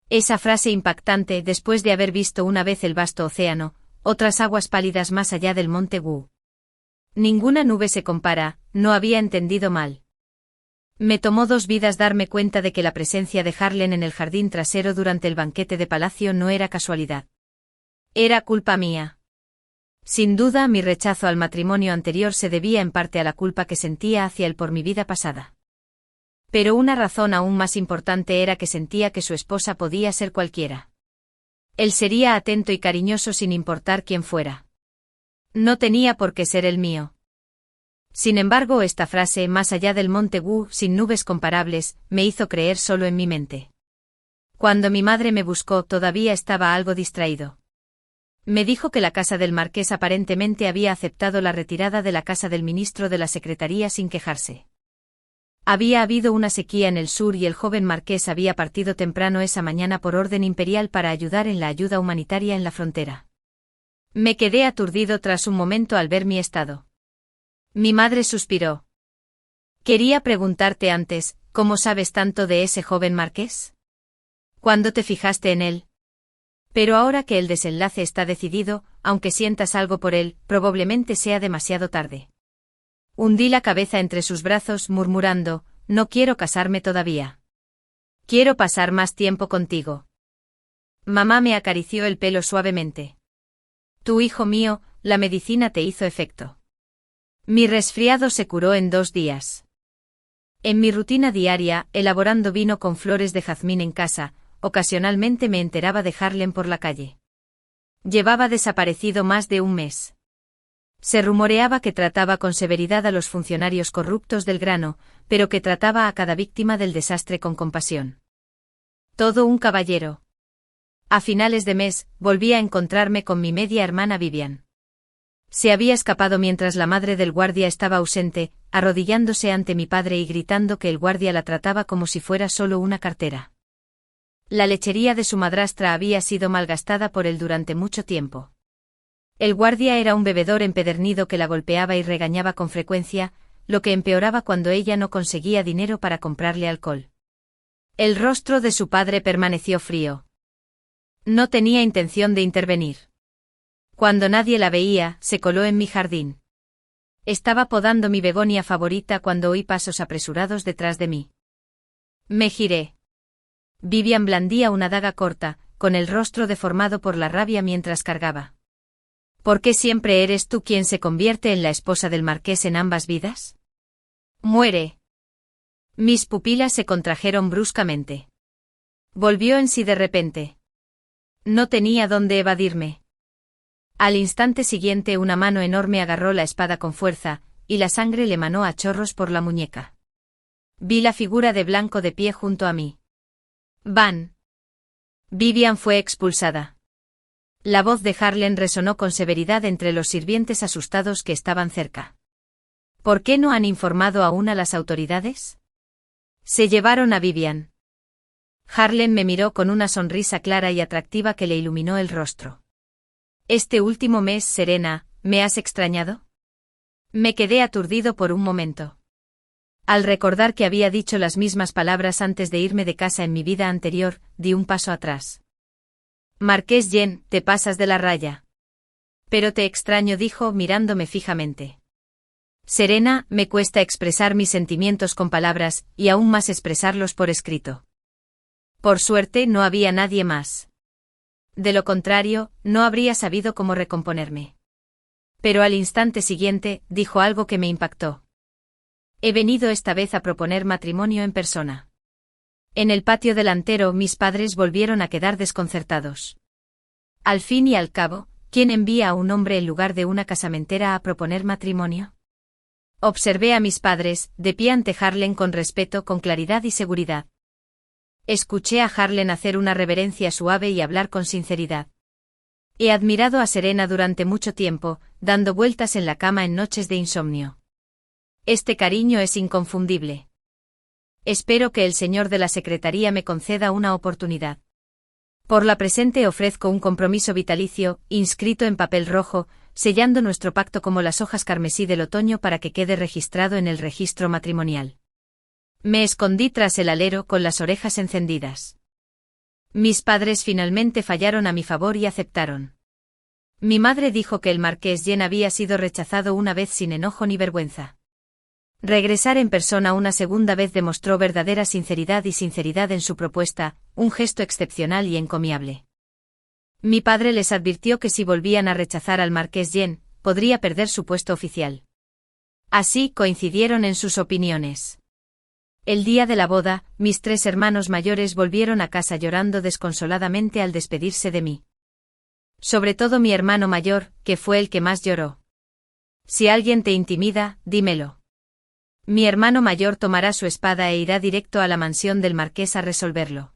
Esa frase impactante, después de haber visto una vez el vasto océano, otras aguas pálidas más allá del monte Wu. Ninguna nube se compara, no había entendido mal. Me tomó 2 vidas darme cuenta de que la presencia de Harlan en el jardín trasero durante el banquete de palacio no era casualidad. Era culpa mía. Sin duda, mi rechazo al matrimonio anterior se debía en parte a la culpa que sentía hacia él por mi vida pasada. Pero una razón aún más importante era que sentía que su esposa podía ser cualquiera. Él sería atento y cariñoso sin importar quién fuera. No tenía por qué ser el mío. Sin embargo, esta frase, más allá del monte Wu, sin nubes comparables, me hizo creer solo en mi mente. Cuando mi madre me buscó, todavía estaba algo distraído. Me dijo que la casa del marqués aparentemente había aceptado la retirada de la casa del ministro de la Secretaría sin quejarse. Había habido una sequía en el sur y el joven marqués había partido temprano esa mañana por orden imperial para ayudar en la ayuda humanitaria en la frontera. Me quedé aturdido tras un momento al ver mi estado. Mi madre suspiró. Quería preguntarte antes, ¿cómo sabes tanto de ese joven marqués? ¿Cuándo te fijaste en él? Pero ahora que el desenlace está decidido, aunque sientas algo por él, probablemente sea demasiado tarde. Hundí la cabeza entre sus brazos murmurando, no quiero casarme todavía. Quiero pasar más tiempo contigo. Mamá me acarició el pelo suavemente. Tu hijo mío, la medicina te hizo efecto. Mi resfriado se curó en 2 días. En mi rutina diaria, elaborando vino con flores de jazmín en casa, ocasionalmente me enteraba de Harlem por la calle. Llevaba desaparecido más de 1 mes. Se rumoreaba que trataba con severidad a los funcionarios corruptos del grano, pero que trataba a cada víctima del desastre con compasión. Todo un caballero. A finales de mes, volví a encontrarme con mi media hermana Vivian. Se había escapado mientras la madre del guardia estaba ausente, arrodillándose ante mi padre y gritando que el guardia la trataba como si fuera solo una cartera. La lechería de su madrastra había sido malgastada por él durante mucho tiempo. El guardia era un bebedor empedernido que la golpeaba y regañaba con frecuencia, lo que empeoraba cuando ella no conseguía dinero para comprarle alcohol. El rostro de su padre permaneció frío. No tenía intención de intervenir. Cuando nadie la veía, se coló en mi jardín. Estaba podando mi begonia favorita cuando oí pasos apresurados detrás de mí. Me giré. Vivian blandía una daga corta, con el rostro deformado por la rabia mientras cargaba. ¿Por qué siempre eres tú quien se convierte en la esposa del marqués en ambas vidas? Muere. Mis pupilas se contrajeron bruscamente. Volvió en sí de repente. No tenía dónde evadirme. Al instante siguiente una mano enorme agarró la espada con fuerza, y la sangre le manó a chorros por la muñeca. Vi la figura de blanco de pie junto a mí. Van. Vivian fue expulsada. La voz de Harlem resonó con severidad entre los sirvientes asustados que estaban cerca. ¿Por qué no han informado aún a las autoridades? Se llevaron a Vivian. Harlem me miró con una sonrisa clara y atractiva que le iluminó el rostro. Este último mes, Serena, ¿me has extrañado? Me quedé aturdido por un momento. Al recordar que había dicho las mismas palabras antes de irme de casa en mi vida anterior, di un paso atrás. Marqués Jen, te pasas de la raya. Pero te extraño, dijo mirándome fijamente. Serena, me cuesta expresar mis sentimientos con palabras, y aún más expresarlos por escrito. Por suerte no había nadie más. De lo contrario, no habría sabido cómo recomponerme. Pero al instante siguiente, dijo algo que me impactó. He venido esta vez a proponer matrimonio en persona. En el patio delantero mis padres volvieron a quedar desconcertados. Al fin y al cabo, ¿quién envía a un hombre en lugar de una casamentera a proponer matrimonio? Observé a mis padres, de pie ante Harlem con respeto, con claridad y seguridad. Escuché a Harlem hacer una reverencia suave y hablar con sinceridad. He admirado a Serena durante mucho tiempo, dando vueltas en la cama en noches de insomnio. Este cariño es inconfundible. Espero que el señor de la secretaría me conceda una oportunidad. Por la presente ofrezco un compromiso vitalicio, inscrito en papel rojo, sellando nuestro pacto como las hojas carmesí del otoño para que quede registrado en el registro matrimonial. Me escondí tras el alero con las orejas encendidas. Mis padres finalmente fallaron a mi favor y aceptaron. Mi madre dijo que el marqués Jen había sido rechazado una vez sin enojo ni vergüenza. Regresar en persona una segunda vez demostró verdadera sinceridad y sinceridad en su propuesta, un gesto excepcional y encomiable. Mi padre les advirtió que si volvían a rechazar al marqués Jen, podría perder su puesto oficial. Así coincidieron en sus opiniones. El día de la boda, mis 3 hermanos mayores volvieron a casa llorando desconsoladamente al despedirse de mí. Sobre todo mi hermano mayor, que fue el que más lloró. Si alguien te intimida, dímelo. Mi hermano mayor tomará su espada e irá directo a la mansión del marqués a resolverlo.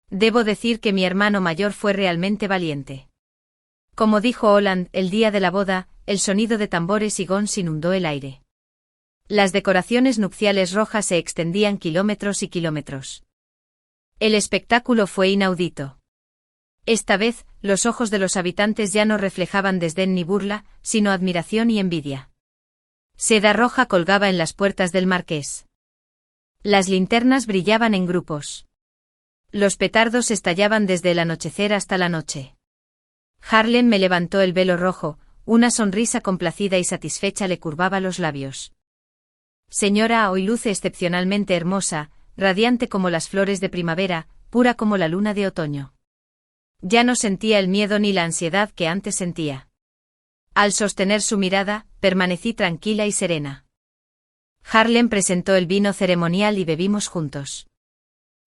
Debo decir que mi hermano mayor fue realmente valiente. Como dijo Holland, el día de la boda, el sonido de tambores y gons inundó el aire. Las decoraciones nupciales rojas se extendían kilómetros y kilómetros. El espectáculo fue inaudito. Esta vez, los ojos de los habitantes ya no reflejaban desdén ni burla, sino admiración y envidia. Seda roja colgaba en las puertas del marqués. Las linternas brillaban en grupos. Los petardos estallaban desde el anochecer hasta la noche. Harlem me levantó el velo rojo, Una sonrisa complacida y satisfecha le curvaba los labios. Señora, hoy luce excepcionalmente hermosa, radiante como las flores de primavera, pura como la luna de otoño. Ya no sentía el miedo ni la ansiedad que antes sentía. Al sostener su mirada, permanecí tranquila y serena. Harlem presentó el vino ceremonial y bebimos juntos.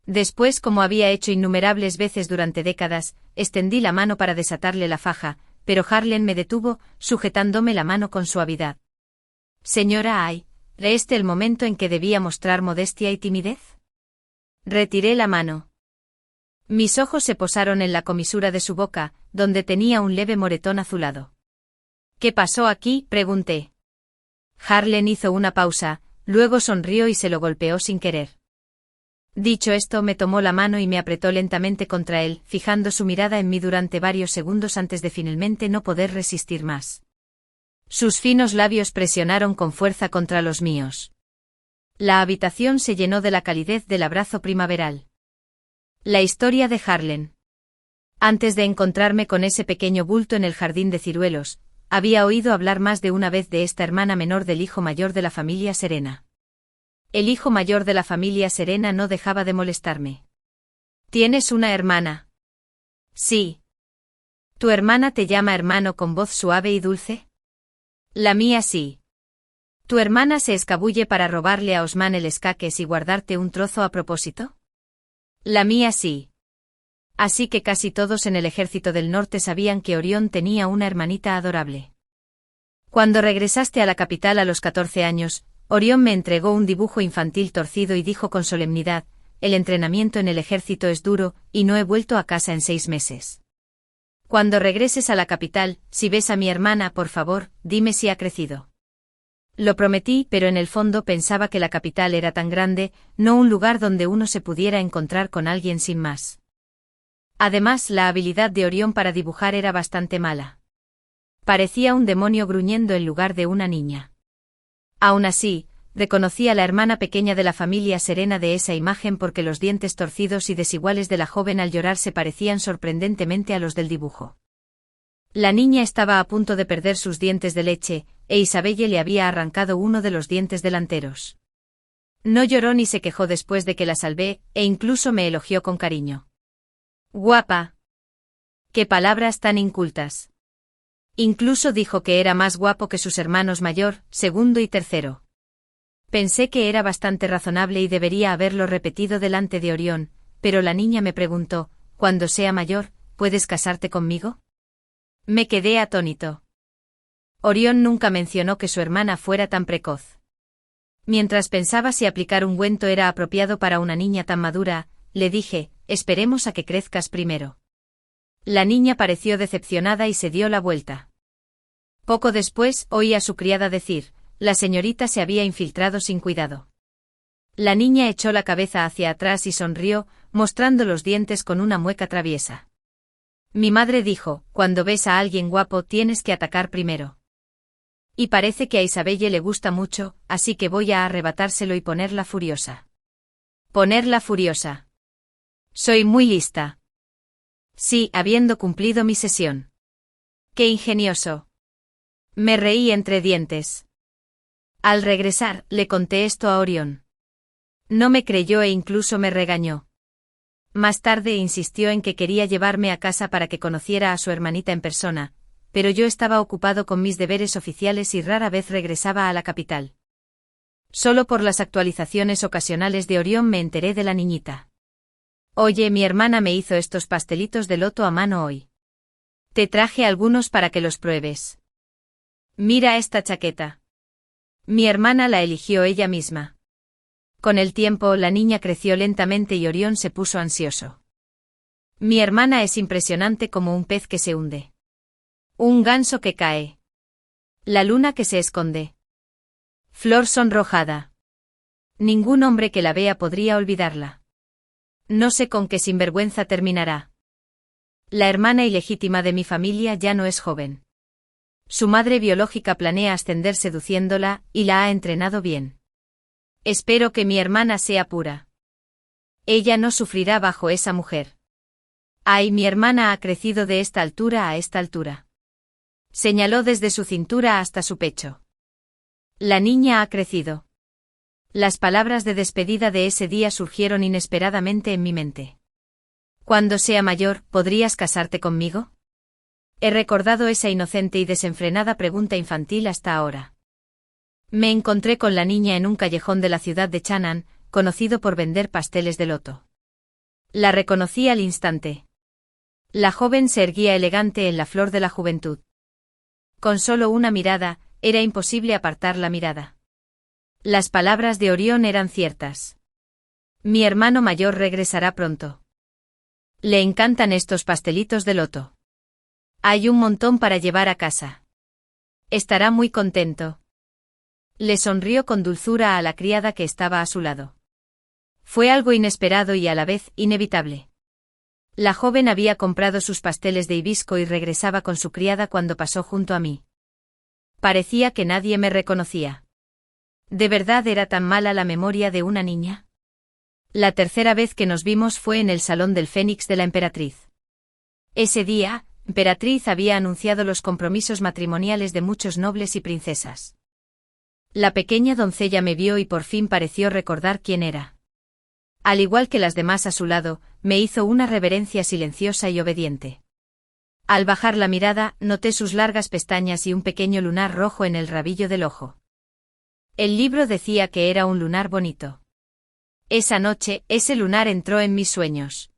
Después, como había hecho innumerables veces durante décadas, extendí la mano para desatarle la faja, pero Harlem me detuvo, sujetándome la mano con suavidad. Señora, ¿era este el momento en que debía mostrar modestia y timidez? Retiré la mano. Mis ojos se posaron en la comisura de su boca, donde tenía un leve moretón azulado. ¿Qué pasó aquí?, pregunté. Harlem hizo una pausa, luego sonrió y se lo golpeó sin querer. Dicho esto, me tomó la mano y me apretó lentamente contra él, fijando su mirada en mí durante varios segundos antes de finalmente no poder resistir más. Sus finos labios presionaron con fuerza contra los míos. La habitación se llenó de la calidez del abrazo primaveral. La historia de Harlem. Antes de encontrarme con ese pequeño bulto en el jardín de ciruelos, había oído hablar más de una vez de esta hermana menor del hijo mayor de la familia Serena. El hijo mayor de la familia Serena no dejaba de molestarme. ¿Tienes una hermana? Sí. ¿Tu hermana te llama hermano con voz suave y dulce? La mía sí. ¿Tu hermana se escabulle para robarle a Osman el escaques y guardarte un trozo a propósito? La mía sí. Así que casi todos en el ejército del norte sabían que Orión tenía una hermanita adorable. Cuando regresaste a la capital a los 14 años, Orión me entregó un dibujo infantil torcido y dijo con solemnidad: el entrenamiento en el ejército es duro, y no he vuelto a casa en 6 meses. Cuando regreses a la capital, si ves a mi hermana, por favor, dime si ha crecido. Lo prometí, pero en el fondo pensaba que la capital era tan grande, no un lugar donde uno se pudiera encontrar con alguien sin más. Además, la habilidad de Orión para dibujar era bastante mala. Parecía un demonio gruñendo en lugar de una niña. Aún así, reconocí a la hermana pequeña de la familia Serena de esa imagen porque los dientes torcidos y desiguales de la joven al llorar se parecían sorprendentemente a los del dibujo. La niña estaba a punto de perder sus dientes de leche, e Isabelle le había arrancado uno de los dientes delanteros. No lloró ni se quejó después de que la salvé, e incluso me elogió con cariño. Guapa. Qué palabras tan incultas. Incluso dijo que era más guapo que sus hermanos mayor, segundo y tercero. Pensé que era bastante razonable y debería haberlo repetido delante de Orión, pero la niña me preguntó: cuando sea mayor, ¿puedes casarte conmigo? Me quedé atónito. Orión nunca mencionó que su hermana fuera tan precoz. Mientras pensaba si aplicar ungüento era apropiado para una niña tan madura, le dije: esperemos a que crezcas primero. La niña pareció decepcionada y se dio la vuelta. Poco después, oí a su criada decir: la señorita se había infiltrado sin cuidado. La niña echó la cabeza hacia atrás y sonrió, mostrando los dientes con una mueca traviesa. Mi madre dijo: cuando ves a alguien guapo tienes que atacar primero. Y parece que a Isabelle le gusta mucho, así que voy a arrebatárselo y ponerla furiosa. Ponerla furiosa. Soy muy lista. Sí, habiendo cumplido mi sesión. ¡Qué ingenioso! Me reí entre dientes. Al regresar, le conté esto a Orión. No me creyó e incluso me regañó. Más tarde insistió en que quería llevarme a casa para que conociera a su hermanita en persona, pero yo estaba ocupado con mis deberes oficiales y rara vez regresaba a la capital. Solo por las actualizaciones ocasionales de Orión me enteré de la niñita. Oye, mi hermana me hizo estos pastelitos de loto a mano hoy. Te traje algunos para que los pruebes. Mira esta chaqueta. Mi hermana la eligió ella misma. Con el tiempo la niña creció lentamente y Orión se puso ansioso. Mi hermana es impresionante como un pez que se hunde. Un ganso que cae. La luna que se esconde. Flor sonrojada. Ningún hombre que la vea podría olvidarla. No sé con qué sinvergüenza terminará. La hermana ilegítima de mi familia ya no es joven. Su madre biológica planea ascender seduciéndola, y la ha entrenado bien. Espero que mi hermana sea pura. Ella no sufrirá bajo esa mujer. Ay, mi hermana ha crecido de esta altura a esta altura. Señaló desde su cintura hasta su pecho. La niña ha crecido. Las palabras de despedida de ese día surgieron inesperadamente en mi mente. Cuando sea mayor, ¿podrías casarte conmigo? He recordado esa inocente y desenfrenada pregunta infantil hasta ahora. Me encontré con la niña en un callejón de la ciudad de Chang'an, conocido por vender pasteles de loto. La reconocí al instante. La joven se erguía elegante en la flor de la juventud. Con solo una mirada, era imposible apartar la mirada. Las palabras de Orión eran ciertas. Mi hermano mayor regresará pronto. Le encantan estos pastelitos de loto. Hay un montón para llevar a casa. Estará muy contento. Le sonrió con dulzura a la criada que estaba a su lado. Fue algo inesperado y a la vez inevitable. La joven había comprado sus pasteles de hibisco y regresaba con su criada cuando pasó junto a mí. Parecía que nadie me reconocía. ¿De verdad era tan mala la memoria de una niña? La tercera vez que nos vimos fue en el Salón del Fénix de la emperatriz. Ese día, emperatriz había anunciado los compromisos matrimoniales de muchos nobles y princesas. La pequeña doncella me vio y por fin pareció recordar quién era. Al igual que las demás a su lado, me hizo una reverencia silenciosa y obediente. Al bajar la mirada, noté sus largas pestañas y un pequeño lunar rojo en el rabillo del ojo. El libro decía que era un lunar bonito. Esa noche, ese lunar entró en mis sueños.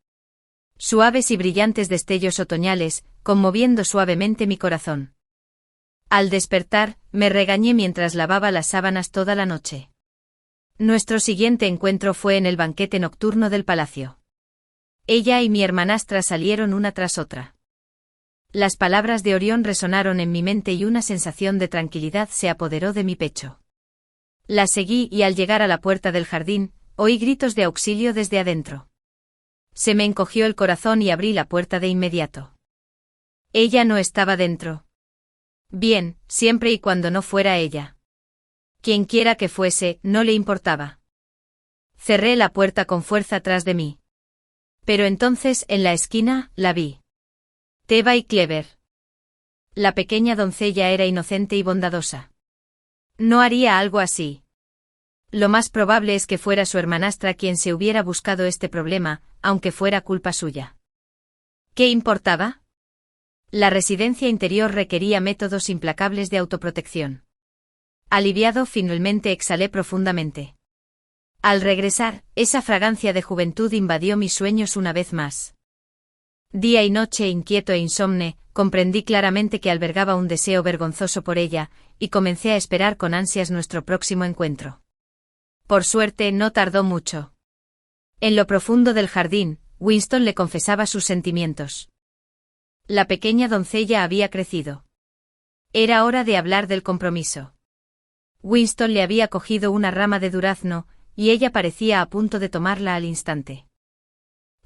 Suaves y brillantes destellos otoñales, conmoviendo suavemente mi corazón. Al despertar, me regañé mientras lavaba las sábanas toda la noche. Nuestro siguiente encuentro fue en el banquete nocturno del palacio. Ella y mi hermanastra salieron una tras otra. Las palabras de Orión resonaron en mi mente y una sensación de tranquilidad se apoderó de mi pecho. La seguí y al llegar a la puerta del jardín, oí gritos de auxilio desde adentro. Se me encogió el corazón y abrí la puerta de inmediato. Ella no estaba dentro. Bien, siempre y cuando no fuera ella. Quienquiera que fuese, no le importaba. Cerré la puerta con fuerza tras de mí. Pero entonces, en la esquina, la vi. Teva y Clever. La pequeña doncella era inocente y bondadosa. No haría algo así. Lo más probable es que fuera su hermanastra quien se hubiera buscado este problema, aunque fuera culpa suya. ¿Qué importaba? La residencia interior requería métodos implacables de autoprotección. Aliviado, finalmente exhalé profundamente. Al regresar, esa fragancia de juventud invadió mis sueños una vez más. Día y noche inquieto e insomne, comprendí claramente que albergaba un deseo vergonzoso por ella, y comencé a esperar con ansias nuestro próximo encuentro. Por suerte, no tardó mucho. En lo profundo del jardín, Winston le confesaba sus sentimientos. La pequeña doncella había crecido. Era hora de hablar del compromiso. Winston le había cogido una rama de durazno, y ella parecía a punto de tomarla al instante.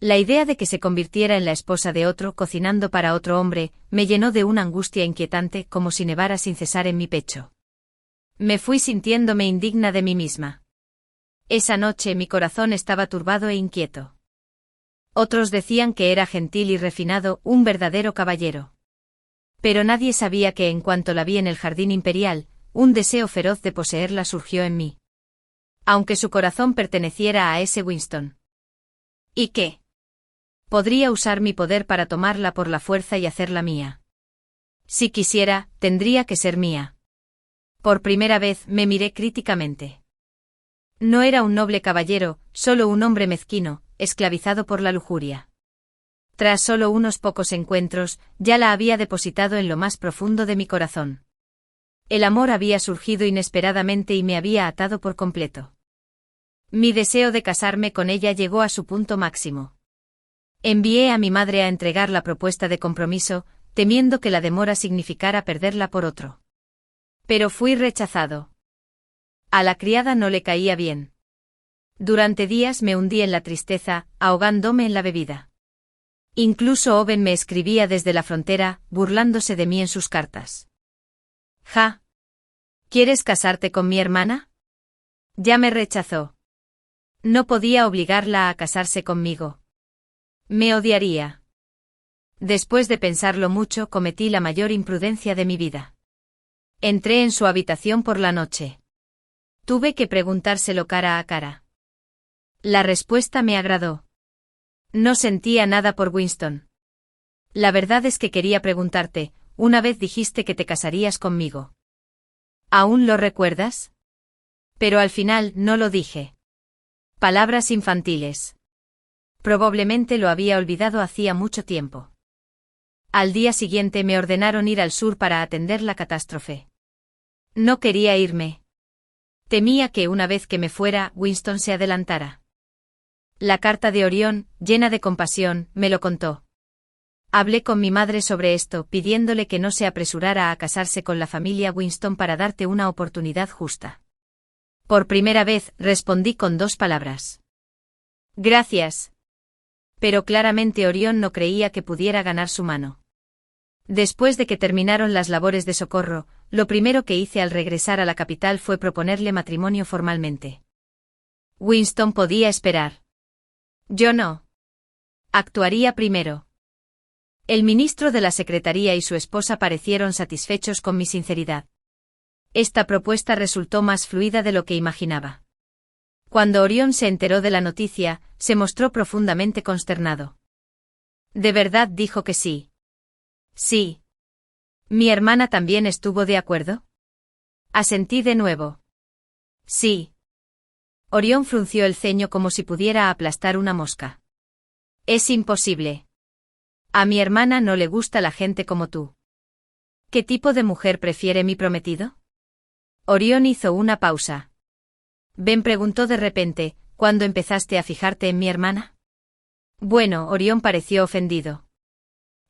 La idea de que se convirtiera en la esposa de otro, cocinando para otro hombre, me llenó de una angustia inquietante como si nevara sin cesar en mi pecho. Me fui sintiéndome indigna de mí misma. Esa noche mi corazón estaba turbado e inquieto. Otros decían que era gentil y refinado, un verdadero caballero. Pero nadie sabía que en cuanto la vi en el jardín imperial, un deseo feroz de poseerla surgió en mí. Aunque su corazón perteneciera a ese Winston. ¿Y qué? Podría usar mi poder para tomarla por la fuerza y hacerla mía. Si quisiera, tendría que ser mía. Por primera vez me miré críticamente. No era un noble caballero, solo un hombre mezquino, esclavizado por la lujuria. Tras solo unos pocos encuentros, ya la había depositado en lo más profundo de mi corazón. El amor había surgido inesperadamente y me había atado por completo. Mi deseo de casarme con ella llegó a su punto máximo. Envié a mi madre a entregar la propuesta de compromiso, temiendo que la demora significara perderla por otro. Pero fui rechazado. A la criada no le caía bien. Durante días me hundí en la tristeza, ahogándome en la bebida. Incluso Owen me escribía desde la frontera, burlándose de mí en sus cartas. Ja. ¿Quieres casarte con mi hermana? Ya me rechazó. No podía obligarla a casarse conmigo. Me odiaría. Después de pensarlo mucho, cometí la mayor imprudencia de mi vida. Entré en su habitación por la noche. Tuve que preguntárselo cara a cara. La respuesta me agradó. No sentía nada por Winston. La verdad es que quería preguntarte, una vez dijiste que te casarías conmigo. ¿Aún lo recuerdas? Pero al final no lo dije. Palabras infantiles. Probablemente lo había olvidado hacía mucho tiempo. Al día siguiente me ordenaron ir al sur para atender la catástrofe. No quería irme. Temía que una vez que me fuera, Winston se adelantara. La carta de Orión, llena de compasión, me lo contó. Hablé con mi madre sobre esto, pidiéndole que no se apresurara a casarse con la familia Winston para darte una oportunidad justa. Por primera vez, respondí con 2 palabras. Gracias. Pero claramente Orión no creía que pudiera ganar su mano. Después de que terminaron las labores de socorro, lo primero que hice al regresar a la capital fue proponerle matrimonio formalmente. Winston podía esperar. Yo no. Actuaría primero. El ministro de la Secretaría y su esposa parecieron satisfechos con mi sinceridad. Esta propuesta resultó más fluida de lo que imaginaba. Cuando Orión se enteró de la noticia, se mostró profundamente consternado. ¿De verdad dijo que sí? Sí. ¿Mi hermana también estuvo de acuerdo? Asentí de nuevo. Sí. Orión frunció el ceño como si pudiera aplastar una mosca. Es imposible. A mi hermana no le gusta la gente como tú. ¿Qué tipo de mujer prefiere mi prometido? Orión hizo una pausa. Ben preguntó de repente, ¿cuándo empezaste a fijarte en mi hermana? Bueno, Orión pareció ofendido.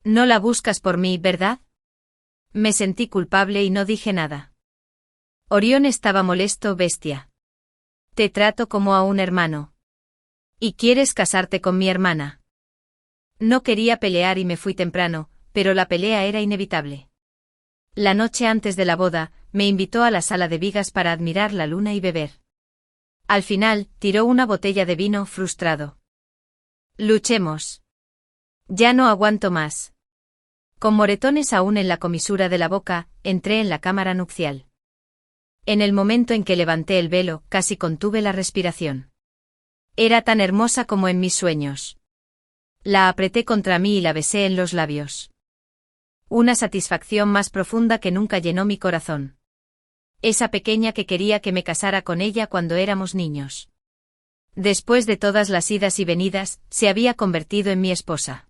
No la buscas por mí, ¿verdad? Me sentí culpable y no dije nada. Orión estaba molesto, bestia. Te trato como a un hermano. ¿Y quieres casarte con mi hermana? No quería pelear y me fui temprano, pero la pelea era inevitable. La noche antes de la boda, me invitó a la sala de vigas para admirar la luna y beber. Al final, tiró una botella de vino, frustrado. Luchemos. Ya no aguanto más. Con moretones aún en la comisura de la boca, entré en la cámara nupcial. En el momento en que levanté el velo, casi contuve la respiración. Era tan hermosa como en mis sueños. La apreté contra mí y la besé en los labios. Una satisfacción más profunda que nunca llenó mi corazón. Esa pequeña que quería que me casara con ella cuando éramos niños. Después de todas las idas y venidas, se había convertido en mi esposa.